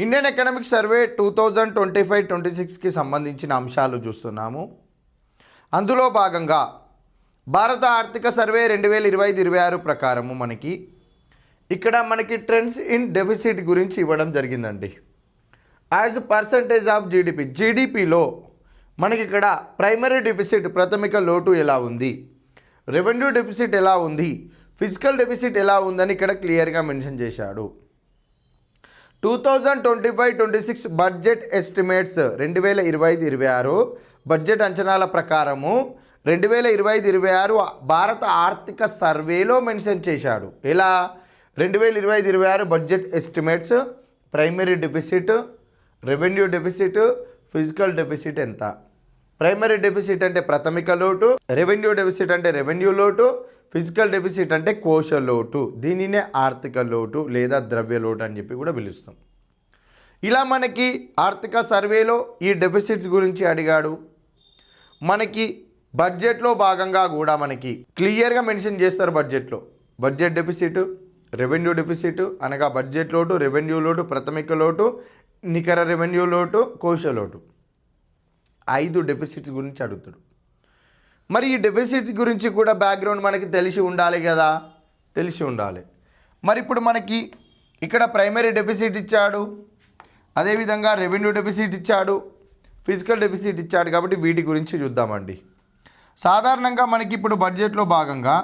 Indian economic survey 2025-26కి సంబంధించిన అంశాలు చూస్తున్నాము. అందులో భాగంగా భారత ఆర్థిక సర్వే 2025-26 ప్రకారము మనకి ట్రెండ్స్ ఇన్ డెఫిసిట్ గురించి ఇవ్వడం జరిగిందండి. యాజ్ పర్సంటేజ్ ఆఫ్ జీడిపిలో మనకి ఇక్కడ ప్రైమరీ డెఫిసిట్ ప్రాథమిక లోటు ఎలా ఉంది, రెవెన్యూ డెఫిసిట్ ఎలా ఉంది, ఫిజికల్ డెఫిసిట్ ఎలా ఉందని ఇక్కడ క్లియర్గా మెన్షన్ చేశాడు. 2025-26 బడ్జెట్ ఎస్టిమేట్స్ 2025-26 బడ్జెట్ అంచనాల ప్రకారము 2025-26 భారత ఆర్థిక సర్వేలో మెన్షన్ చేశాడు. ఎలా 2025-26 budget estimates primary deficit, revenue deficit, physical deficit ఎంత. ప్రైమరీ డెఫిసిట్ అంటే ప్రాథమిక లోటు, రెవెన్యూ డెఫిసిట్ అంటే రెవెన్యూ లోటు, ఫిజికల్ డెఫిసిట్ అంటే కోశ లోటు. దీనినే ఆర్థిక లోటు లేదా ద్రవ్య లోటు అని చెప్పి కూడా పిలుస్తాం. ఇలా మనకి ఆర్థిక సర్వేలో ఈ డెఫిసిట్స్ గురించి అడిగాడు. మనకి బడ్జెట్లో భాగంగా కూడా మనకి క్లియర్గా మెన్షన్ చేస్తారు. బడ్జెట్ డెఫిసిట్, రెవెన్యూ డెఫిసిట్ అనగా బడ్జెట్ లోటు, రెవెన్యూ లోటు, ప్రాథమిక లోటు, నికర రెవెన్యూ లోటు, కోశ లోటు, 5 డెఫిసిట్స్ గురించి అడుగుతాడు. మరి ఈ డెఫిసిట్స్ గురించి కూడా బ్యాక్గ్రౌండ్ మనకి తెలిసి ఉండాలి కదా, తెలిసి ఉండాలి. మరి ఇప్పుడు మనకి ఇక్కడ ప్రైమరీ డెఫిసిట్ ఇచ్చాడు, అదేవిధంగా రెవెన్యూ డెఫిసిట్ ఇచ్చాడు, ఫిజికల్ డెఫిసిట్ ఇచ్చాడు. కాబట్టి వీటి గురించి చూద్దామండి. సాధారణంగా మనకి ఇప్పుడు బడ్జెట్లో భాగంగా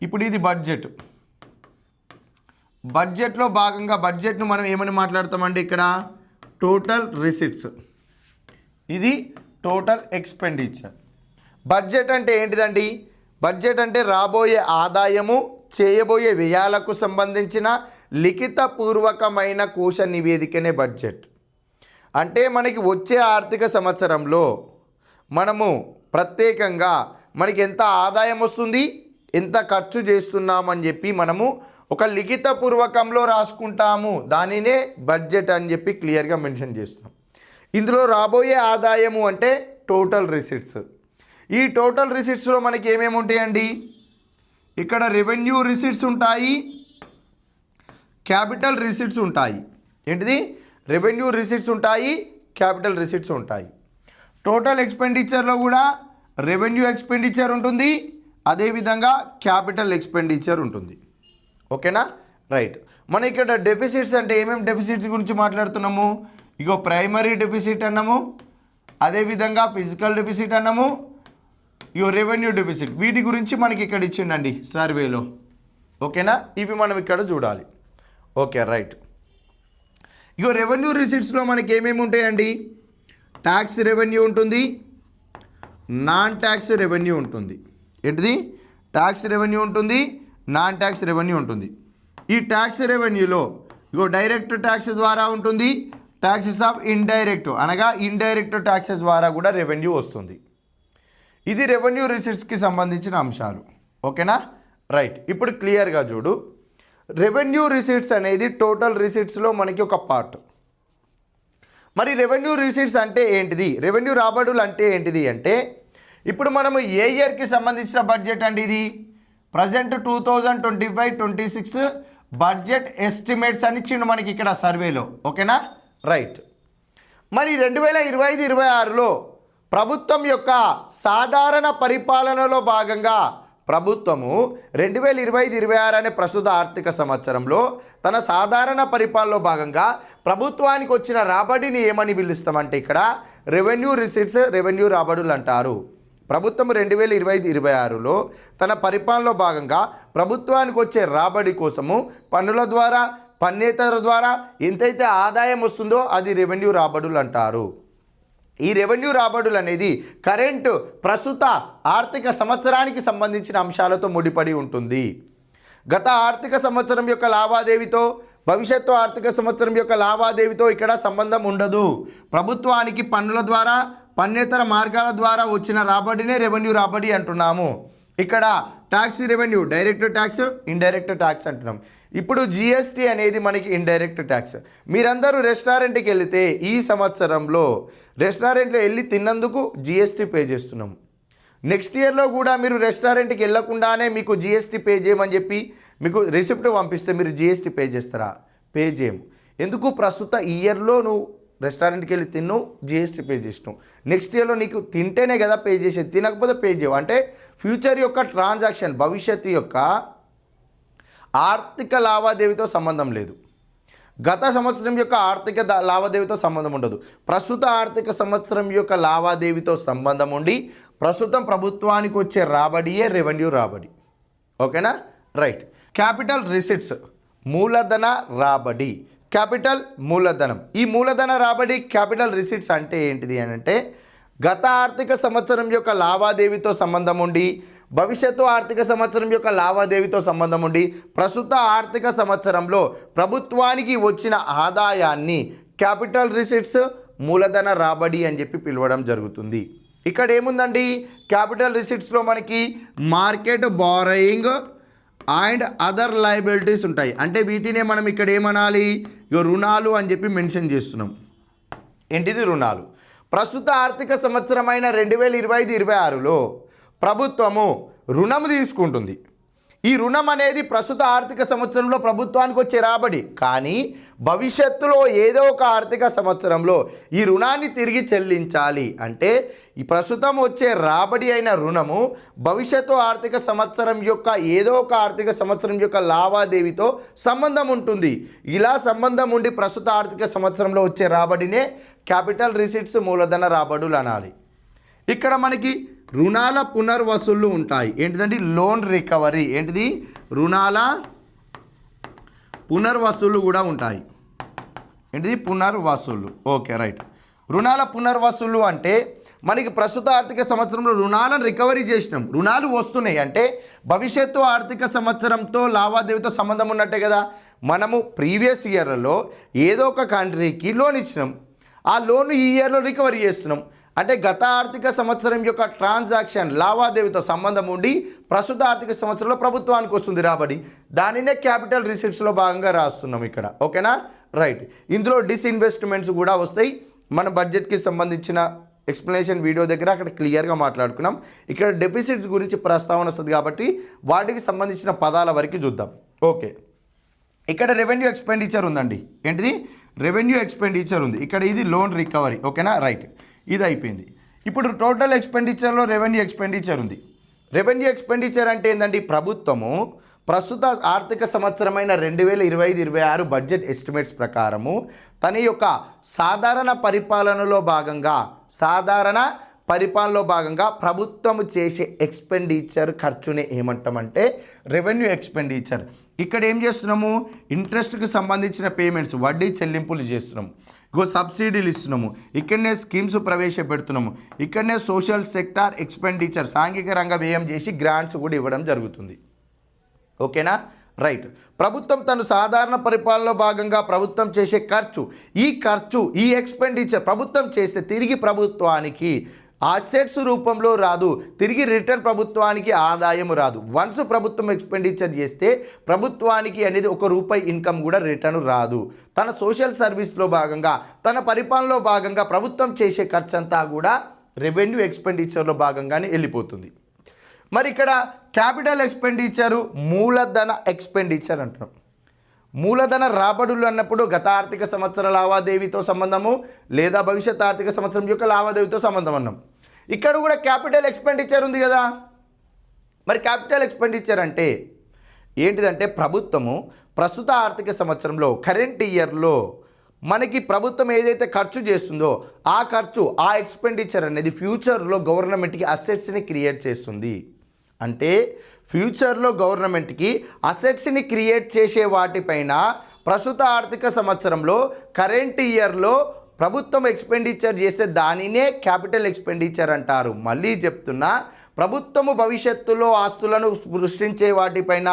ఇప్పుడు ఇది బడ్జెట్లో భాగంగా బడ్జెట్ను మనం ఏమని మాట్లాడతామండి, ఇక్కడ టోటల్ రిసిట్స్, ఇది టోటల్ ఎక్స్పెండిచర్. బడ్జెట్ అంటే ఏంటిదండి? బడ్జెట్ అంటే రాబోయే ఆదాయము, చేయబోయే వ్యయాలకు సంబంధించిన లిఖితపూర్వకమైన కోశ నివేదికనే బడ్జెట్. అంటే మనకి వచ్చే ఆర్థిక సంవత్సరంలో మనము ప్రత్యేకంగా మనకి ఎంత ఆదాయం వస్తుంది, ఎంత ఖర్చు చేస్తున్నామని చెప్పి మనము ఒక లిఖితపూర్వకంలో రాసుకుంటాము. దానినే బడ్జెట్ అని చెప్పి క్లియర్గా మెన్షన్ చేస్తున్నాం. ఇందులో రాబోయే ఆదాయము అంటే టోటల్ రిసిట్స్. ఈ టోటల్ రిసిట్స్లో మనకి ఏమేమి ఉంటాయండి? ఇక్కడ రెవెన్యూ రిసిట్స్ ఉంటాయి, క్యాపిటల్ రిసిట్స్ ఉంటాయి. ఏంటిది? రెవెన్యూ రిసిట్స్ ఉంటాయి, క్యాపిటల్ రిసిట్స్ ఉంటాయి. టోటల్ ఎక్స్పెండిచర్లో కూడా రెవెన్యూ ఎక్స్పెండిచర్ ఉంటుంది, అదేవిధంగా క్యాపిటల్ ఎక్స్పెండిచర్ ఉంటుంది. ఓకేనా? రైట్. మన ఇక్కడ డెఫిసిట్స్ అంటే ఏమేమి డెఫిసిట్స్ గురించి మాట్లాడుతున్నాము? ఇగో ప్రైమరీ డెఫిసిట్ అన్నాము, అదేవిధంగా ఫిజికల్ డెఫిసిట్ అన్నాము, ఇగో రెవెన్యూ డెఫిసిట్. వీటి గురించి మనకి ఇక్కడ ఇచ్చిండండి సర్వేలో. ఓకేనా? ఇవి మనం ఇక్కడ చూడాలి. Okay, right. ఇగో రెవెన్యూ రిసిట్స్లో మనకి ఏమేమి ఉంటాయండి? ట్యాక్స్ రెవెన్యూ ఉంటుంది, నాన్ ట్యాక్స్ రెవెన్యూ ఉంటుంది. ఏంటిది? ట్యాక్స్ రెవెన్యూ ఉంటుంది, నాన్ ట్యాక్స్ రెవెన్యూ ఉంటుంది. ఈ ట్యాక్స్ రెవెన్యూలో ఇగో డైరెక్ట్ ట్యాక్స్ ద్వారా ఉంటుంది, ట్యాక్సెస్ ఆఫ్ ఇండైరెక్ట్ అనగా ఇండైరెక్ట్ ట్యాక్సెస్ ద్వారా కూడా రెవెన్యూ వస్తుంది. ఇది రెవెన్యూ రిసిట్స్కి సంబంధించిన అంశాలు. ఓకేనా? రైట్. ఇప్పుడు క్లియర్గా చూడు. రెవెన్యూ రిసిట్స్ అనేది టోటల్ రిసిట్స్లో మనకి ఒక పార్ట్. మరి రెవెన్యూ రిసిట్స్ అంటే ఏంటిది, రెవెన్యూ రాబడులు అంటే ఏంటిది అంటే, ఇప్పుడు మనము ఏ ఇయర్కి సంబంధించిన బడ్జెట్ అండి ఇది? ప్రజెంట్ 2025-26 బడ్జెట్ ఎస్టిమేట్స్ అని ఇచ్చిండు మనకి ఇక్కడ సర్వేలో. ఓకేనా? రైట్. మరి 2025-26లో ప్రభుత్వం యొక్క సాధారణ పరిపాలనలో భాగంగా ప్రభుత్వము 2025-26 అనే ప్రస్తుత ఆర్థిక సంవత్సరంలో తన సాధారణ పరిపాలనలో భాగంగా ప్రభుత్వానికి వచ్చిన రాబడిని ఏమని పిలుస్తామంటే ఇక్కడ రెవెన్యూ రిసిట్స్, రెవెన్యూ రాబడులు అంటారు. ప్రభుత్వం 2025-26లో తన పరిపాలనలో భాగంగా ప్రభుత్వానికి వచ్చే రాబడి కోసము పన్నుల ద్వారా, పన్నేతర ద్వారా ఎంతైతే ఆదాయం వస్తుందో అది రెవెన్యూ రాబడులు అంటారు. ఈ రెవెన్యూ రాబడులు అనేది కరెంటు ప్రస్తుత ఆర్థిక సంవత్సరానికి సంబంధించిన అంశాలతో ముడిపడి ఉంటుంది. గత ఆర్థిక సంవత్సరం యొక్క లావాదేవీతో భవిష్యత్తు ఆర్థిక సంవత్సరం యొక్క లావాదేవీతో ఇక్కడ సంబంధం ఉండదు. ప్రభుత్వానికి పన్నుల ద్వారా, పన్నేతర మార్గాల ద్వారా వచ్చిన రాబడినే రెవెన్యూ రాబడి అంటున్నాము. ఇక్కడ tax revenue direct tax, indirect tax అంటున్నాం. ఇప్పుడు జిఎస్టీ అనేది మనకి ఇండైరెక్ట్ ట్యాక్స్. మీరందరూ రెస్టారెంట్కి వెళితే ఈ సంవత్సరంలో రెస్టారెంట్లో వెళ్ళి తిన్నందుకు జిఎస్టీ పే చేస్తున్నాము. నెక్స్ట్ ఇయర్లో కూడా మీరు రెస్టారెంట్కి వెళ్ళకుండానే మీకు జిఎస్టీ పే చేయమని చెప్పి మీకు రిసిప్ట్ పంపిస్తే మీరు జిఎస్టీ పే చేస్తారా? పే చేయము. ఎందుకు ప్రస్తుత ఇయర్లో నువ్వు రెస్టారెంట్కి వెళ్ళి తిన్నావు, జిఎస్టీ పే చేసినావు. నెక్స్ట్ ఇయర్లో నీకు తింటేనే కదా పే చేసేది, తినకపోతే పే చేయవు. అంటే ఫ్యూచర్ యొక్క ట్రాన్సాక్షన్, భవిష్యత్తు యొక్క ఆర్థిక లావాదేవీతో సంబంధం లేదు. గత సంవత్సరం యొక్క ఆర్థిక లావాదేవీతో సంబంధం ఉండదు. ప్రస్తుత ఆర్థిక సంవత్సరం యొక్క లావాదేవీతో సంబంధం ఉండి ప్రస్తుతం ప్రభుత్వానికి వచ్చే రాబడియే రెవెన్యూ రాబడి. ఓకేనా? రైట్. క్యాపిటల్ రిసిట్స్, మూలధన రాబడి, క్యాపిటల్ మూలధనం. ఈ మూలధన రాబడి, క్యాపిటల్ రిసిట్స్ అంటే ఏంటిది అని అంటే గత ఆర్థిక సంవత్సరం యొక్క లావాదేవీతో సంబంధం ఉండి భవిష్యత్తు ఆర్థిక సంవత్సరం యొక్క లావాదేవీతో సంబంధం ఉండి ప్రస్తుత ఆర్థిక సంవత్సరంలో ప్రభుత్వానికి వచ్చిన ఆదాయాన్ని క్యాపిటల్ రిసిట్స్, మూలధన రాబడి అని చెప్పి పిలవడం జరుగుతుంది. ఇక్కడ ఏముందండి, క్యాపిటల్ రిసిట్స్లో మనకి market borrowing and other liabilities ఉంటాయి. అంటే వీటినే మనం ఇక్కడ ఏమనాలి, రుణాలు అని చెప్పి మెన్షన్ చేస్తున్నాం. ఏంటిది? రుణాలు. ప్రస్తుత ఆర్థిక సంవత్సరమైన 2025-26లో ప్రభుత్వము రుణం తీసుకుంటుంది. ఈ రుణం అనేది ప్రస్తుత ఆర్థిక సంవత్సరంలో ప్రభుత్వానికి వచ్చే రాబడి. కానీ భవిష్యత్తులో ఏదో ఒక ఆర్థిక సంవత్సరంలో ఈ రుణాన్ని తిరిగి చెల్లించాలి. అంటే ఈ ప్రస్తుతం వచ్చే రాబడి అయిన రుణము భవిష్యత్తు ఆర్థిక సంవత్సరం యొక్క ఏదో ఒక ఆర్థిక సంవత్సరం యొక్క లావాదేవీతో సంబంధం ఉంటుంది. ఇలా సంబంధం ఉండి ప్రస్తుత ఆర్థిక సంవత్సరంలో వచ్చే రాబడినే క్యాపిటల్ రిసిట్స్, మూలధన రాబడులు అనాలి. ఇక్కడ మనకి రుణాల పునర్వసూళ్ళు ఉంటాయి. ఏంటిదండి? Loan recovery. ఏంటిది? రుణాల పునర్వసూళ్ళు కూడా ఉంటాయి. ఏంటిది? పునర్వసూళ్ళు. Okay, right. రుణాల పునర్వసూళ్ళు అంటే మనకి ప్రస్తుత ఆర్థిక సంవత్సరంలో రుణాలను రికవరీ చేసినాం, రుణాలు వస్తున్నాయి అంటే భవిష్యత్తు ఆర్థిక సంవత్సరంతో లావాదేవీతో సంబంధం ఉన్నట్టే కదా. మనము ప్రీవియస్ ఇయర్లో ఏదో ఒక కంట్రీకి లోన్ ఇచ్చినాం, ఆ లోన్ ఈ ఇయర్లో రికవరీ చేస్తున్నాం. అంటే గత ఆర్థిక సంవత్సరం యొక్క ట్రాన్సాక్షన్, లావాదేవీతో సంబంధం ఉండి ప్రస్తుత ఆర్థిక సంవత్సరంలో ప్రభుత్వానికి వస్తుంది రాబడి. దానినే క్యాపిటల్ రిసిట్స్లో భాగంగా రాస్తున్నాం ఇక్కడ. ఓకేనా? రైట్. ఇందులో డిస్ఇన్వెస్ట్మెంట్స్ కూడా వస్తాయి. మన బడ్జెట్కి సంబంధించిన ఎక్స్ప్లెనేషన్ వీడియో దగ్గర అక్కడ క్లియర్గా మాట్లాడుకున్నాం. ఇక్కడ డెఫిసిట్స్ గురించి ప్రస్తావన వస్తుంది కాబట్టి వాటికి సంబంధించిన పదాల వరకు చూద్దాం. ఓకే, ఇక్కడ రెవెన్యూ ఎక్స్పెండిచర్ ఉందండి. ఏంటిది? రెవెన్యూ ఎక్స్పెండిచర్ ఉంది. ఇక్కడ ఇది లోన్ రికవరీ. ఓకేనా? రైట్. ఇది అయిపోయింది. ఇప్పుడు టోటల్ ఎక్స్పెండిచర్లో రెవెన్యూ ఎక్స్పెండిచర్ ఉంది. రెవెన్యూ ఎక్స్పెండిచర్ అంటే ఏంటంటే ప్రస్తుతము ప్రస్తుత ఆర్థిక సంవత్సరమైన 2025-26 బడ్జెట్ ఎస్టిమేట్స్ ప్రకారము తన యొక్క సాధారణ పరిపాలనలో భాగంగా ప్రభుత్వం చేసే ఎక్స్పెండిచర్ ఖర్చునే ఏమంటామంటే రెవెన్యూ ఎక్స్పెండిచర్. ఇక్కడ ఏం చేస్తున్నాము? ఇంట్రెస్ట్కి సంబంధించిన పేమెంట్స్, వడ్డీ చెల్లింపులు చేస్తున్నాము, సబ్సిడీలు ఇస్తున్నాము, ఇక్కడనే స్కీమ్స్ ప్రవేశపెడుతున్నాము, ఇక్కడనే సోషల్ సెక్టార్ ఎక్స్పెండిచర్, సాంఘిక రంగ వ్యయం చేసి గ్రాంట్స్ కూడా ఇవ్వడం జరుగుతుంది. ఓకేనా? రైట్. ప్రభుత్వం తను సాధారణ పరిపాలనలో భాగంగా ప్రభుత్వం చేసే ఖర్చు, ఈ ఎక్స్పెండిచర్ ప్రభుత్వం చేస్తే తిరిగి ప్రభుత్వానికి అసెట్స్ రూపంలో రాదు, తిరిగి రిటర్న్ ప్రభుత్వానికి ఆదాయం రాదు. వన్స్ ప్రభుత్వం ఎక్స్పెండిచర్ చేస్తే ప్రభుత్వానికి అనేది ₹1 ఇన్కమ్ కూడా రిటర్న్ రాదు. తన సోషల్ సర్వీస్లో భాగంగా, తన పరిపాలనలో భాగంగా ప్రభుత్వం చేసే ఖర్చు అంతా కూడా రెవెన్యూ ఎక్స్పెండిచర్లో భాగంగానే వెళ్ళిపోతుంది. మరి ఇక్కడ క్యాపిటల్ ఎక్స్పెండిచరు మూలధన ఎక్స్పెండిచర్ అంటున్నాం. మూలధన రాబడులు అన్నప్పుడు గత ఆర్థిక సంవత్సర లావాదేవీతో సంబంధము లేదా భవిష్యత్ ఆర్థిక సంవత్సరం యొక్క లావాదేవీతో సంబంధం అన్నాం. ఇక్కడ కూడా క్యాపిటల్ ఎక్స్పెండిచర్ ఉంది కదా. మరి క్యాపిటల్ ఎక్స్పెండిచర్ అంటే ఏంటిదంటే ప్రభుత్వము ప్రస్తుత ఆర్థిక సంవత్సరంలో కరెంట్ ఇయర్లో మనకి ప్రభుత్వం ఏదైతే ఖర్చు చేస్తుందో ఆ ఎక్స్పెండిచర్ అనేది ఫ్యూచర్లో గవర్నమెంట్కి అసెట్స్ని క్రియేట్ చేస్తుంది. అంటే ఫ్యూచర్లో గవర్నమెంట్కి అసెట్స్ని క్రియేట్ చేసే వాటిపైన ప్రస్తుత ఆర్థిక సంవత్సరంలో కరెంట్ ఇయర్లో ప్రభుత్వం ఎక్స్పెండిచర్ చేసే దానినే క్యాపిటల్ ఎక్స్పెండిచర్ అంటారు. మళ్ళీ చెప్తున్నా, ప్రభుత్వము భవిష్యత్తులో ఆస్తులను సృష్టించే వాటిపైన,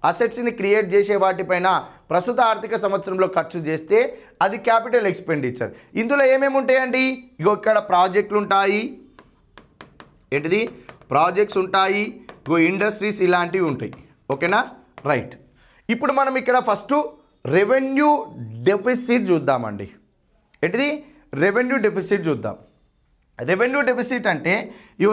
అసెట్స్ని క్రియేట్ చేసే వాటిపైన ప్రస్తుత ఆర్థిక సంవత్సరంలో ఖర్చు చేస్తే అది క్యాపిటల్ ఎక్స్పెండిచర్. ఇందులో ఏమేమి ఉంటాయండి? ఇక్కడ ప్రాజెక్టులు ఉంటాయి. ఏంటిది? ప్రాజెక్ట్స్ ఉంటాయి, ఇండస్ట్రీస్ ఇలాంటివి ఉంటాయి. ఓకేనా? రైట్. ఇప్పుడు మనం ఇక్కడ ఫస్ట్ రెవెన్యూ డెఫిసిట్ చూద్దామండి. ఏంటిది? రెవెన్యూ డెఫిసిట్ చూద్దాం. రెవెన్యూ డెఫిసిట్ అంటే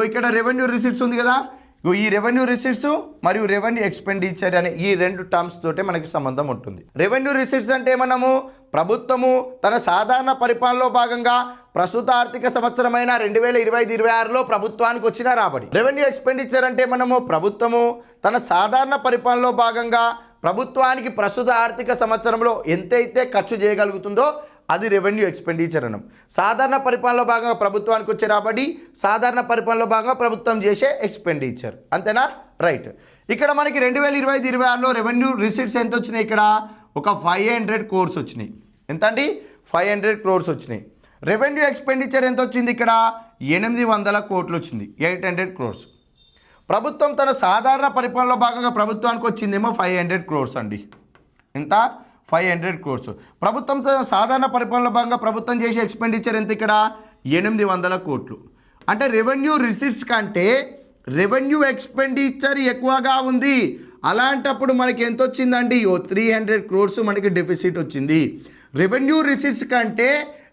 ఇక్కడ రెవెన్యూ రిసిట్స్ ఉంది కదా, ఈ రెవెన్యూ రిసీట్స్ మరియు రెవెన్యూ ఎక్స్పెండిచర్ అనే ఈ రెండు టర్మ్స్ తోటే మనకి సంబంధం ఉంటుంది. రెవెన్యూ రిసీట్స్ అంటే మనము ప్రభుత్వము తన సాధారణ పరిపాలనలో భాగంగా ప్రస్తుత ఆర్థిక సంవత్సరమైన 2025-26లో ప్రభుత్వానికి వచ్చిన రాబడి. రెవెన్యూ ఎక్స్పెండిచర్ అంటే మనము ప్రభుత్వము తన సాధారణ పరిపాలనలో భాగంగా ప్రభుత్వానికి ప్రస్తుత ఆర్థిక సంవత్సరంలో ఎంతైతే ఖర్చు చేయగలుగుతుందో అది రెవెన్యూ ఎక్స్పెండిచర్ అనం. సాధారణ పరిపాలనలో భాగంగా ప్రభుత్వానికి వచ్చే రాబడి, సాధారణ పరిపాలనలో భాగంగా ప్రభుత్వం చేసే ఎక్స్పెండిచర్. అంతేనా? రైట్. ఇక్కడ మనకి 2025-26లో రెవెన్యూ రిసీట్స్ ఎంత వచ్చినాయి? ఇక్కడ ఒక 500 crores వచ్చినాయి. ఎంత అండి? 500 crores వచ్చినాయి. రెవెన్యూ ఎక్స్పెండిచర్ ఎంత వచ్చింది? ఇక్కడ 800 కోట్లు వచ్చింది, 800 crores. ప్రభుత్వం తన సాధారణ పరిపాలనలో భాగంగా ప్రభుత్వానికి వచ్చిందేమో 500 crores అండి. ఎంత? 500 crores. ప్రభుత్వం తన సాధారణ పరిపాలనలో భాగంగా ప్రభుత్వం చేసే ఎక్స్పెండిచర్ ఎంత? ఇక్కడ 800 కోట్లు. అంటే రెవెన్యూ రిసీట్స్ కంటే రెవెన్యూ ఎక్స్పెండిచర్ ఎక్కువగా ఉంది. అలాంటప్పుడు మనకి ఎంత వచ్చిందండి? 300 crores మనకి డెఫిసిట్ వచ్చింది. రెవెన్యూ రిసీట్స్ కంటే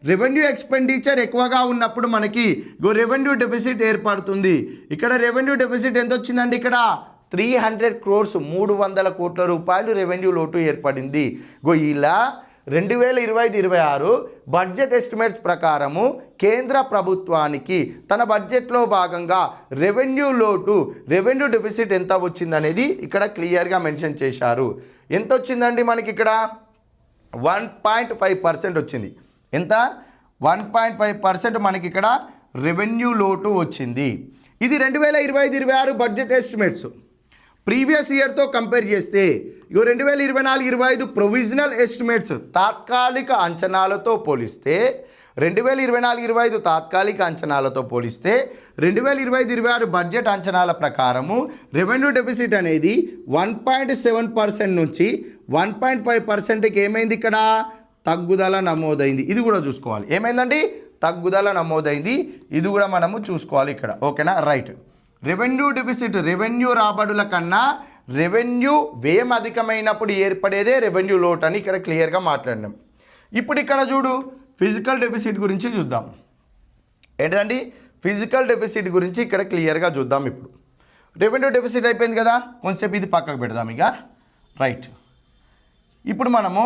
రెవెన్యూ ఎక్స్పెండిచర్ ఎక్కువగా ఉన్నప్పుడు మనకి రెవెన్యూ డెఫిసిట్ ఏర్పడుతుంది. ఇక్కడ రెవెన్యూ డెఫిసిట్ ఎంత వచ్చిందండి? ఇక్కడ 300 crores, 300 కోట్ల రూపాయలు రెవెన్యూ లోటు ఏర్పడింది. ఇలా 2025-26 బడ్జెట్ ఎస్టిమేట్స్ ప్రకారము కేంద్ర ప్రభుత్వానికి తన బడ్జెట్లో భాగంగా రెవెన్యూ లోటు, రెవెన్యూ డెఫిసిట్ ఎంత వచ్చిందనేది ఇక్కడ క్లియర్గా మెన్షన్ చేశారు. ఎంత వచ్చిందండి మనకి? ఇక్కడ 1.5% వచ్చింది. ఎంత? 1.5% మనకి ఇక్కడ రెవెన్యూ లోటు వచ్చింది. ఇది 2025-26 బడ్జెట్ ఎస్టిమేట్స్. ప్రీవియస్ ఇయర్తో కంపేర్ చేస్తే 2024-25 ప్రొవిజనల్ ఎస్టిమేట్స్ తాత్కాలిక అంచనాలతో పోలిస్తే 2024-25 తాత్కాలిక అంచనాలతో పోలిస్తే 2025-26 బడ్జెట్ అంచనాల ప్రకారము రెవెన్యూ డెఫిసిట్ అనేది 1.7% నుంచి 1.5%కి ఏమైంది? ఇక్కడ తగ్గుదల నమోదైంది. ఇది కూడా చూసుకోవాలి. ఏమైందండి? తగ్గుదల నమోదైంది. ఇది కూడా మనము చూసుకోవాలి ఇక్కడ. ఓకేనా? రైట్. రెవెన్యూ డెఫిసిట్, రెవెన్యూ రాబడుల కన్నా రెవెన్యూ వ్యయం అధికమైనప్పుడు ఏర్పడేదే రెవెన్యూ లోట్ అని ఇక్కడ క్లియర్గా మాట్లాడినాం. ఇప్పుడు ఇక్కడ చూడు, ఫిజికల్ డెఫిసిట్ గురించి చూద్దాం. ఏంటండి? ఫిజికల్ డెఫిసిట్ గురించి ఇక్కడ క్లియర్గా చూద్దాం. ఇప్పుడు రెవెన్యూ డెఫిసిట్ అయిపోయింది కదా, కొంచెంసేపు ఇది పక్కకు పెడదాం ఇక. రైట్. ఇప్పుడు మనము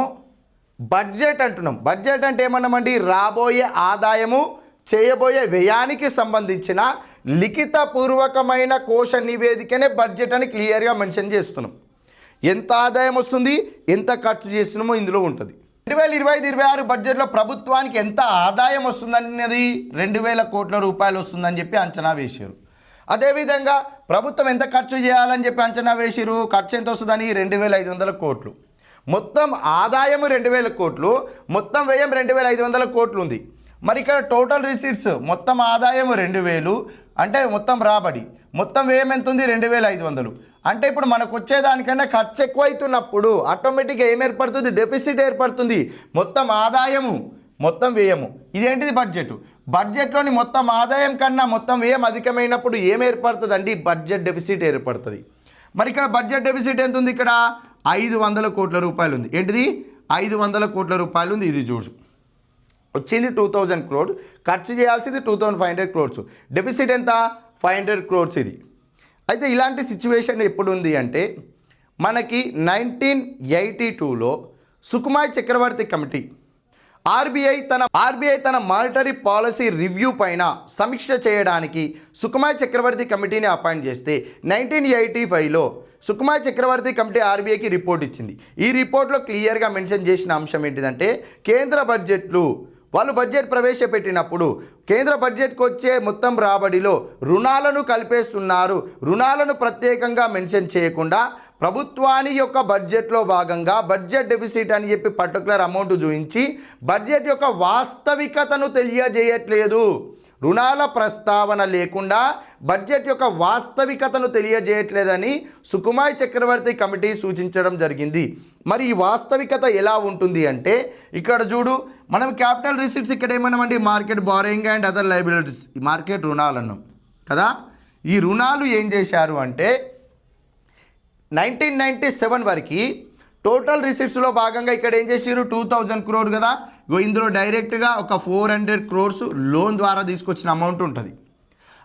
బడ్జెట్ అంటున్నాం. బడ్జెట్ అంటే ఏమన్నామండి? రాబోయే ఆదాయము, చేయబోయే వ్యయానికి సంబంధించిన లిఖితపూర్వకమైన కోశ నివేదికనే బడ్జెట్ అని క్లియర్గా మెన్షన్ చేస్తున్నాం. ఎంత ఆదాయం వస్తుంది, ఎంత ఖర్చు చేస్తున్నామో ఇందులో ఉంటుంది. 2025-26 బడ్జెట్లో ప్రభుత్వానికి ఎంత ఆదాయం వస్తుందనేది 2000 కోట్ల రూపాయలు వస్తుందని చెప్పి అంచనా వేశారు. అదేవిధంగా ప్రభుత్వం ఎంత ఖర్చు చేయాలని చెప్పి అంచనా వేశారు. ఖర్చు ఎంత వస్తుందని 2500 కోట్లు. మొత్తం ఆదాయము 2000 కోట్లు, మొత్తం వ్యయం 2500 కోట్లు ఉంది. మరి ఇక్కడ టోటల్ రిసీట్స్ మొత్తం ఆదాయం 2000, అంటే మొత్తం రాబడి, మొత్తం వ్యయం ఎంత ఉంది? 2500. అంటే ఇప్పుడు మనకు వచ్చేదానికన్నా ఖర్చు ఎక్కువ అవుతున్నప్పుడు ఆటోమేటిక్గా ఏం ఏర్పడుతుంది? డెఫిసిట్ ఏర్పడుతుంది. మొత్తం ఆదాయము, మొత్తం వ్యయము, ఇదేంటిది? బడ్జెట్. బడ్జెట్లోని మొత్తం ఆదాయం కన్నా మొత్తం వ్యయం అధికమైనప్పుడు ఏం ఏర్పడుతుంది అండి? బడ్జెట్ డెఫిసిట్ ఏర్పడుతుంది. మరి ఇక్కడ బడ్జెట్ డెఫిసిట్ ఎంత ఉంది? ఇక్కడ 500 కోట్ల రూపాయలు ఉంది. ఏంటిది? 500 కోట్ల రూపాయలు ఉంది. ఇది చూడు, వచ్చింది 2000 crores, ఖర్చు చేయాల్సింది 2500 crores, డెఫిసిట్ ఎంత? 500 crores. ఇది అయితే ఇలాంటి సిచ్యువేషన్ ఎప్పుడు ఉంది అంటే మనకి 1982లో సుకుమాయ్ చక్రవర్తి కమిటీ ఆర్బీఐ తన మానిటరీ పాలసీ రివ్యూ పైన సమీక్ష చేయడానికి సుకుమాయ్ చక్రవర్తి కమిటీని అపాయింట్ చేస్తే 1985లో సుకుమాయ్ చక్రవర్తి కమిటీ ఆర్బీఐకి రిపోర్ట్ ఇచ్చింది. ఈ రిపోర్ట్లో క్లియర్గా మెన్షన్ చేసిన అంశం ఏంటిదంటే కేంద్ర బడ్జెట్లు వాళ్ళు బడ్జెట్ ప్రవేశపెట్టినప్పుడు కేంద్ర బడ్జెట్కి వచ్చే మొత్తం రాబడిలో రుణాలను కలిపేస్తున్నారు. రుణాలను ప్రత్యేకంగా మెన్షన్ చేయకుండా ప్రభుత్వాని యొక్క బడ్జెట్లో భాగంగా బడ్జెట్ డెఫిసిట్ అని చెప్పి పర్టికులర్ అమౌంట్ చూపించి బడ్జెట్ యొక్క వాస్తవికతను తెలియజేయట్లేదు. రుణాల ప్రస్తావన లేకుండా బడ్జెట్ యొక్క వాస్తవికతను తెలియజేయట్లేదని సుకుమాయ్ చక్రవర్తి కమిటీ సూచించడం జరిగింది. మరి ఈ వాస్తవికత ఎలా ఉంటుంది అంటే ఇక్కడ చూడు, మనం క్యాపిటల్ రిసీట్స్ ఇక్కడ ఏమన్నామండి? Market borrowing and other liabilities, market రుణాలు అన్నాం కదా. ఈ రుణాలు ఏం చేశారు అంటే 1997 వరకు టోటల్ రిసీట్స్లో భాగంగా ఇక్కడ ఏం చేసారు? 2000 crores కదా. ఇందులో డైరెక్ట్గా ఒక 400 crores లోన్ ద్వారా తీసుకొచ్చిన అమౌంట్ ఉంటుంది.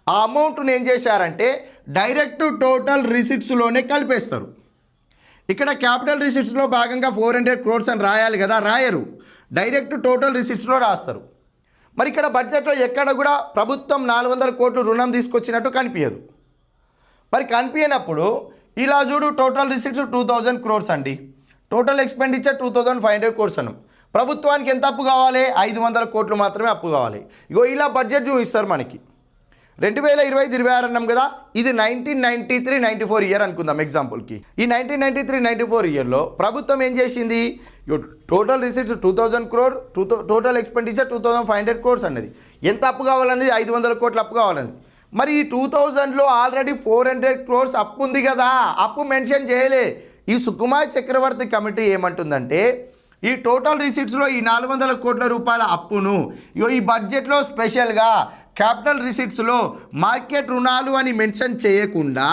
ఆ అమౌంట్ని ఏం చేశారంటే డైరెక్ట్ టోటల్ రిసిట్స్లోనే కలిపేస్తారు. ఇక్కడ క్యాపిటల్ రిసిట్స్లో భాగంగా 400 crores అని రాయాలి కదా, రాయరు, డైరెక్ట్ టోటల్ రిసిట్స్లో రాస్తారు. మరి ఇక్కడ బడ్జెట్లో ఎక్కడ కూడా ప్రభుత్వం 400 కోట్లు రుణం తీసుకొచ్చినట్టు కనిపించదు. మరి కనిపించినప్పుడు ఇలా చూడు, టోటల్ రిసిట్స్ 2000 crores అండి, టోటల్ ఎక్స్పెండిచర్ 2500 crores అన్నాం. ప్రభుత్వానికి ఎంత అప్పు కావాలి? 500 కోట్లు మాత్రమే అప్పు కావాలి. ఇగో ఇలా బడ్జెట్ చూపిస్తారు మనకి. 2025-26 అన్నాం కదా, ఇది 1993-94 ఇయర్ అనుకుందాం ఎగ్జాంపుల్కి. ఈ 1993-94 ఇయర్లో ప్రభుత్వం ఏం చేసింది? Total receipts 2000 crore, total expenditure 2500 crores అన్నది. ఎంత అప్పు కావాలనేది 500 కోట్ల అప్పు కావాలన్నది. మరి ఈ 2000లో ఆల్రెడీ 400 crores అప్పు ఉంది కదా, అప్పు మెన్షన్ చేయలే. ఈ సుకుమార్ చక్రవర్తి కమిటీ ఏమంటుందంటే, ఈ టోటల్ రిసిట్స్లో ఈ 400 కోట్ల రూపాయల అప్పును ఈ బడ్జెట్లో స్పెషల్గా క్యాపిటల్ రిసిట్స్లో మార్కెట్ రుణాలు అని మెన్షన్ చేయకుండా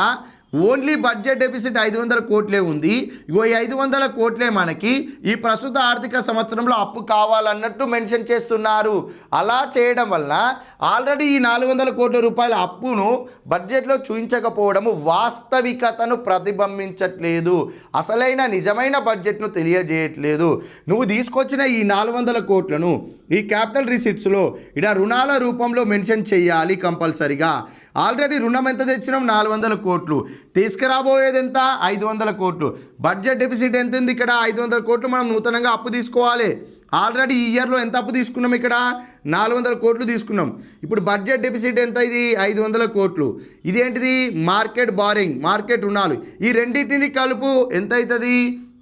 ఓన్లీ బడ్జెట్ డెఫిసిట్ 500 కోట్లే ఉంది. ఈ 500 కోట్లే మనకి ఈ ప్రస్తుత ఆర్థిక సంవత్సరంలో అప్పు కావాలన్నట్టు మెన్షన్ చేస్తున్నారు. అలా చేయడం వల్ల ఆల్రెడీ ఈ 400 కోట్ల రూపాయల అప్పును బడ్జెట్లో చూపించకపోవడము వాస్తవికతను ప్రతిబింబించట్లేదు, అసలైన నిజమైన బడ్జెట్ను తెలియజేయట్లేదు. నువ్వు తీసుకొచ్చిన ఈ 400 కోట్లను ఈ క్యాపిటల్ రిసిట్స్లో ఇక్కడ రుణాల రూపంలో మెన్షన్ చేయాలి కంపల్సరిగా. ఆల్రెడీ రుణం ఎంత తెచ్చినాం? 400 కోట్లు. తీసుకురాబోయేది ఎంత? 500 కోట్లు. బడ్జెట్ డెఫిసిట్ ఎంత ఉంది? ఇక్కడ 500 కోట్లు మనం నూతనంగా అప్పు తీసుకోవాలి. ఆల్రెడీ ఈ ఇయర్లో ఎంత అప్పు తీసుకున్నాం? ఇక్కడ 400 కోట్లు తీసుకున్నాం. ఇప్పుడు బడ్జెట్ డెఫిసిట్ ఎంత? ఇది 500 కోట్లు. ఇదేంటిది? మార్కెట్ బారింగ్, మార్కెట్ రుణాలు. ఈ రెండింటిని కలుపు ఎంత అవుతుంది?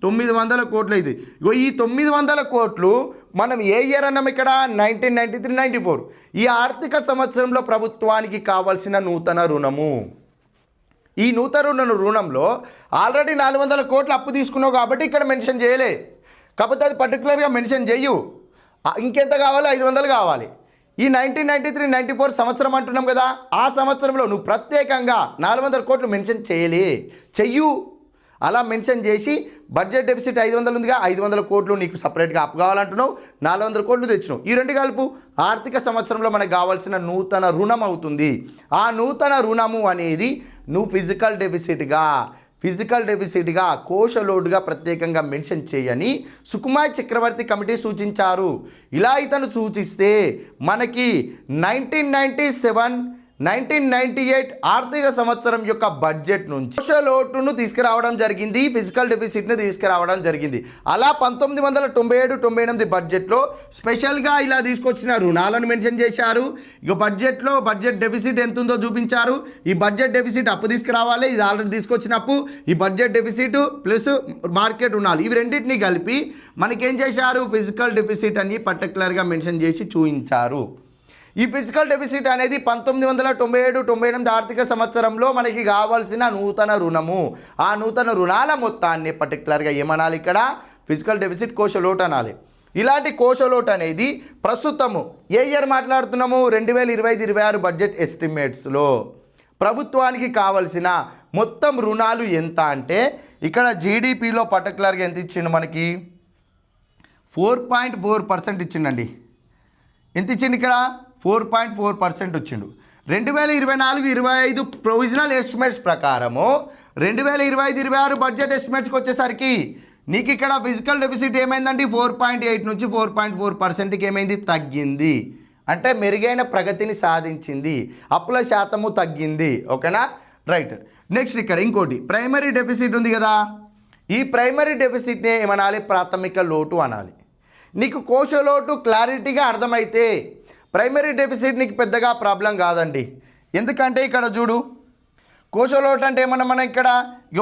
900 కోట్లు అవుతుంది. ఈ 900 కోట్లు మనం ఏ ఇయర్ అన్నాం? ఇక్కడ 1993-94 ఈ ఆర్థిక సంవత్సరంలో ప్రభుత్వానికి కావాల్సిన నూతన రుణము. ఈ నూతన రుణంలో ఆల్రెడీ 400 కోట్లు అప్పు తీసుకున్నావు కాబట్టి ఇక్కడ మెన్షన్ చేయలే, కాకపోతే అది పర్టికులర్గా మెన్షన్ చెయ్యు. ఇంకెంత కావాలి? 500 కావాలి. ఈ 1993-94 సంవత్సరం అంటున్నాం కదా, ఆ సంవత్సరంలో నువ్వు ప్రత్యేకంగా 400 కోట్లు మెన్షన్ చెయ్యు. అలా మెన్షన్ చేసి బడ్జెట్ డెఫిసిట్ 500 ఉందిగా, 500 కోట్లు నీకు సపరేట్గా అప్పు కావాలంటున్నావు, 400 కోట్లు తెచ్చినావు. ఈ రెండు కలుపు ఆర్థిక సంవత్సరంలో మనకు కావాల్సిన నూతన రుణం అవుతుంది. ఆ నూతన రుణము అనేది నువ్వు ఫిజికల్ డెఫిసిట్గా కోశలోటుగా ప్రత్యేకంగా మెన్షన్ చేయని సుకుమార్ చక్రవర్తి కమిటీ సూచించారు. ఇలా ఇతను సూచిస్తే మనకి 1997-1998 ఆర్థిక సంవత్సరం యొక్క బడ్జెట్ నుంచి కోశలోటును తీసుకురావడం జరిగింది, ఫిజికల్ డెఫిసిట్ని తీసుకురావడం జరిగింది. అలా 1997-98 బడ్జెట్లో స్పెషల్గా ఇలా తీసుకొచ్చిన రుణాలను మెన్షన్ చేశారు. ఇక బడ్జెట్లో బడ్జెట్ డెఫిసిట్ ఎంత ఉందో చూపించారు. ఈ బడ్జెట్ డెఫిసిట్ అప్పు తీసుకురావాలి, ఇది ఆల్రెడీ తీసుకొచ్చిన అప్పు, ఈ బడ్జెట్ డెఫిసిట్ ప్లస్ మార్కెట్ రుణాలు ఇవి రెండింటిని కలిపి మనకేం చేశారు? ఫిజికల్ డెఫిసిట్ అని పర్టికులర్గా మెన్షన్ చేసి చూపించారు. ఈ ఫిజికల్ డెఫిసిట్ అనేది 1997-98 ఆర్థిక సంవత్సరంలో మనకి కావాల్సిన నూతన రుణము. ఆ నూతన రుణాల మొత్తాన్ని పర్టికులర్గా ఏమనాలి? ఇక్కడ ఫిజికల్ డెఫిసిట్ కోశలోటు అనాలి. ఇలాంటి కోశలోటు అనేది ప్రస్తుతము ఏ ఇయర్ మాట్లాడుతున్నాము? 2025-26 బడ్జెట్ ఎస్టిమేట్స్లో ప్రభుత్వానికి కావాల్సిన మొత్తం రుణాలు ఎంత అంటే ఇక్కడ జీడిపిలో పర్టికులర్గా ఎంత ఇచ్చిండు? మనకి 4.4% ఇచ్చిండండి. ఎంత ఇచ్చిండు? ఇక్కడ 4.4% వచ్చిండు. 2024-25 ప్రొవిజనల్ ఎస్టిమేట్స్ ప్రకారము 2025-26 బడ్జెట్ ఎస్టిమేట్స్కి వచ్చేసరికి నీకు ఇక్కడ ఫిజికల్ డెఫిసిట్ ఏమైందండి? 4.8 నుంచి 4.4%కి ఏమైంది? తగ్గింది. అంటే మెరుగైన ప్రగతిని సాధించింది, అప్పుల శాతము తగ్గింది. ఓకేనా? రైట్. నెక్స్ట్ ఇక్కడ ఇంకోటి ప్రైమరీ డెఫిసిట్ ఉంది కదా, ఈ ప్రైమరీ డెఫిసిట్నే ఏమనాలి? ప్రాథమిక లోటు అనాలి. నీకు కోశలోటు క్లారిటీగా అర్థమైతే ప్రైమరీ డెఫిసిట్ నీకు పెద్దగా ప్రాబ్లం కాదండి. ఎందుకంటే ఇక్కడ చూడు, కోశలోటు అంటే ఏమన్నా మనం ఇక్కడ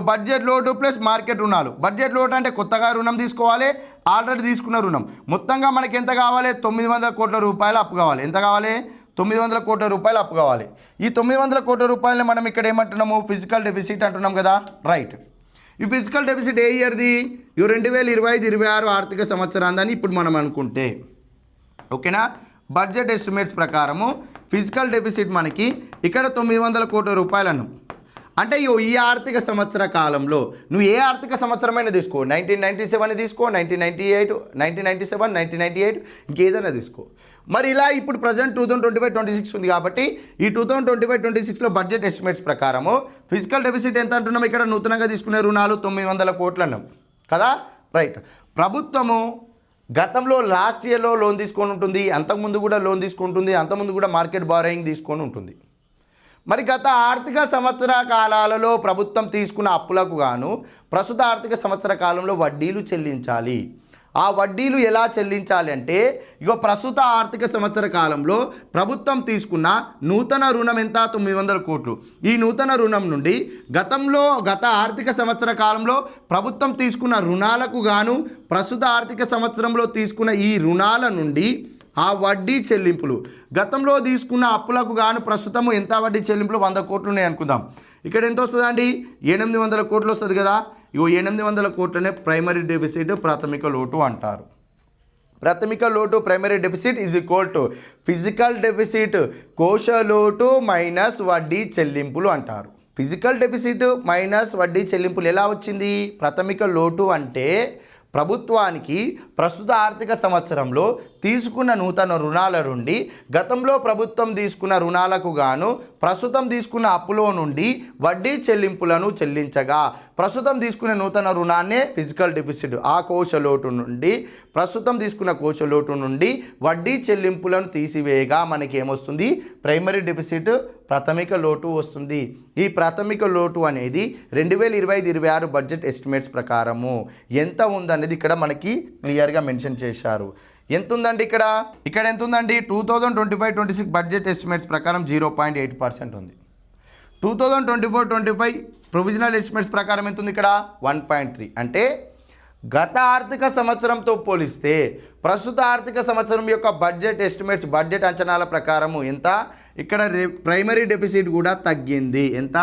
బడ్జెట్ లోటు ప్లస్ మార్కెట్ రుణాలు. బడ్జెట్ లోటు అంటే కొత్తగా రుణం తీసుకోవాలి, ఆల్రెడీ తీసుకున్న రుణం. మొత్తంగా మనకి ఎంత కావాలి? 900 కోట్ల రూపాయలు అప్పు కావాలి. ఎంత కావాలి? 900 కోట్ల రూపాయలు అప్పు కావాలి. ఈ 900 కోట్ల రూపాయలని మనం ఇక్కడ ఏమంటున్నాము? ఫిజికల్ డెఫిసిట్ అంటున్నాం కదా. రైట్. ఈ ఫిజికల్ డెఫిసిట్ ఏ ఇయర్ది? 2025-26 ఆర్థిక సంవత్సరాన్ని ఇప్పుడు మనం అనుకుంటే, ఓకేనా, బడ్జెట్ ఎస్టిమేట్స్ ప్రకారము ఫిజికల్ డెఫిసిట్ మనకి ఇక్కడ 900 కోట్ల రూపాయలు అన్నాం. అంటే ఈ ఆర్థిక సంవత్సర కాలంలో నువ్వు ఏ ఆర్థిక సంవత్సరమైనా తీసుకో, 1997 తీసుకో, 1998, 1997, 1998, ఇంకేదైనా తీసుకో. మరి ఇలా ఇప్పుడు ప్రజెంట్ 2025-26 ఉంది కాబట్టి ఈ 2025-26లో బడ్జెట్ ఎస్టిమేట్స్ ప్రకారము ఫిజికల్ డెఫిసిట్ ఎంత అంటున్నాం, ఇక్కడ నూతనంగా తీసుకునే రుణాలు 900 కోట్లు అన్నాం కదా, రైట్. ప్రభుత్వము గతంలో లాస్ట్ ఇయర్లో లోన్ తీసుకొని ఉంటుంది, అంతకుముందు కూడా లోన్ తీసుకుంటుంది, అంతకుముందు కూడా మార్కెట్ బారోయింగ్ తీసుకొని ఉంటుంది. మరి గత ఆర్థిక సంవత్సర కాలాలలో ప్రభుత్వం తీసుకున్న అప్పులకు గాను ప్రస్తుత ఆర్థిక సంవత్సర కాలంలో వడ్డీలు చెల్లించాలి. ఆ వడ్డీలు ఎలా చెల్లించాలి అంటే ప్రస్తుత ఆర్థిక సంవత్సర కాలంలో ప్రభుత్వం తీసుకున్న నూతన రుణం ఎంత, 900 కోట్లు. ఈ నూతన రుణం నుండి గత ఆర్థిక సంవత్సర కాలంలో ప్రభుత్వం తీసుకున్న రుణాలకు గాను ప్రస్తుత ఆర్థిక సంవత్సరంలో తీసుకున్న ఈ రుణాల నుండి ఆ వడ్డీ చెల్లింపులు, గతంలో తీసుకున్న అప్పులకు గాను ప్రస్తుతము ఎంత వడ్డీ చెల్లింపులు 100 కోట్లు ఉన్నాయి అనుకుందాం. ఇక్కడ ఎంత వస్తుందండి, 800 కోట్లు వస్తుంది కదా. 800 కోట్లనే ప్రైమరీ డెఫిసిట్, ప్రాథమిక లోటు అంటారు. ప్రాథమిక లోటు primary deficit is equal to physical deficit కోశ లోటు మైనస్ వడ్డీ చెల్లింపులు అంటారు. ఫిజికల్ డెఫిసిట్ మైనస్ వడ్డీ చెల్లింపులు ఎలా వచ్చింది, ప్రాథమిక లోటు అంటే ప్రభుత్వానికి ప్రస్తుత ఆర్థిక సంవత్సరంలో తీసుకున్న నూతన రుణాల నుండి గతంలో ప్రభుత్వం తీసుకున్న రుణాలకు గాను ప్రస్తుతం తీసుకున్న అప్పులో నుండి వడ్డీ చెల్లింపులను చెల్లించగా ప్రస్తుతం తీసుకున్న నూతన రుణాన్నే ఫిజికల్ డెఫిసిట్, ఆ కోశ లోటు నుండి ప్రస్తుతం తీసుకున్న కోశ లోటు నుండి వడ్డీ చెల్లింపులను తీసివేయగా మనకి ఏమొస్తుంది, ప్రైమరీ డెఫిసిట్, ప్రాథమిక లోటు వస్తుంది. ఈ ప్రాథమిక లోటు అనేది 2025-26 బడ్జెట్ ఎస్టిమేట్స్ ప్రకారము ఎంత ఉందనేది ఇక్కడ మనకి క్లియర్గా మెన్షన్ చేశారు. ఎంత ఉందండి, ఇక్కడ ఎంత ఉందండి, 2025-26 బడ్జెట్ ఎస్టిమేట్స్ ప్రకారం 0.8% ఉంది. 2024-25 ప్రొవిజనల్ ఎస్టిమేట్స్ ప్రకారం ఎంత ఉంది, ఇక్కడ 1.3. అంటే గత ఆర్థిక సంవత్సరంతో పోలిస్తే ప్రస్తుత ఆర్థిక సంవత్సరం యొక్క బడ్జెట్ ఎస్టిమేట్స్, బడ్జెట్ అంచనాల ప్రకారము ఎంత, ఇక్కడ ప్రైమరీ డెఫిసిట్ కూడా తగ్గింది. ఎంత,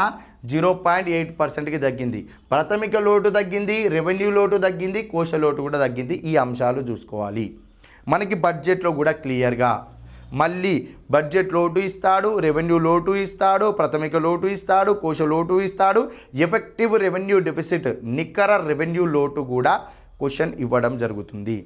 0.8%కి తగ్గింది. ప్రాథమిక లోటు తగ్గింది, రెవెన్యూ లోటు తగ్గింది, కోశ లోటు కూడా తగ్గింది. ఈ అంశాలు చూసుకోవాలి మనకి బడ్జెట్లో కూడా క్లియర్గా. మళ్ళీ బడ్జెట్ లోటు ఇస్తాడు, రెవెన్యూ లోటు ఇస్తాడు, ప్రాథమిక లోటు ఇస్తాడు, కోశ లోటు ఇస్తాడు, ఎఫెక్టివ్ రెవెన్యూ డెఫిసిట్, నికర రెవెన్యూ లోటు కూడా క్వశ్చన్ ఇవ్వడం జరుగుతుంది.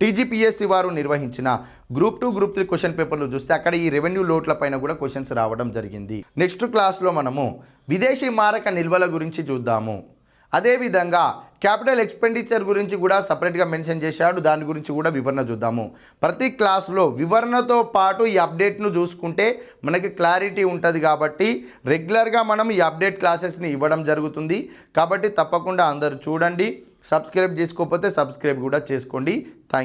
టీజీపీఎస్సీ వారు నిర్వహించిన గ్రూప్ 2, గ్రూప్ 3 క్వశ్చన్ పేపర్లు చూస్తే అక్కడ ఈ రెవెన్యూ లోట్ల పైన కూడా క్వశ్చన్స్ రావడం జరిగింది. నెక్స్ట్ క్లాస్లో మనము విదేశీ మారక నిల్వల గురించి చూద్దాము. అదేవిధంగా క్యాపిటల్ ఎక్స్పెండిచర్ గురించి కూడా సపరేట్గా మెన్షన్ చేశాడు, దాని గురించి కూడా వివరణ చూద్దాము. ప్రతి క్లాస్లో వివరణతో పాటు ఈ అప్డేట్ను చూసుకుంటే మనకి క్లారిటీ ఉంటుంది కాబట్టి రెగ్యులర్గా మనం ఈ అప్డేట్ క్లాసెస్ని ఇవ్వడం జరుగుతుంది. కాబట్టి తప్పకుండా అందరూ చూడండి. సబ్స్క్రైబ్ చేసుకోకపోతే సబ్స్క్రైబ్ కూడా చేసుకోండి. థ్యాంక్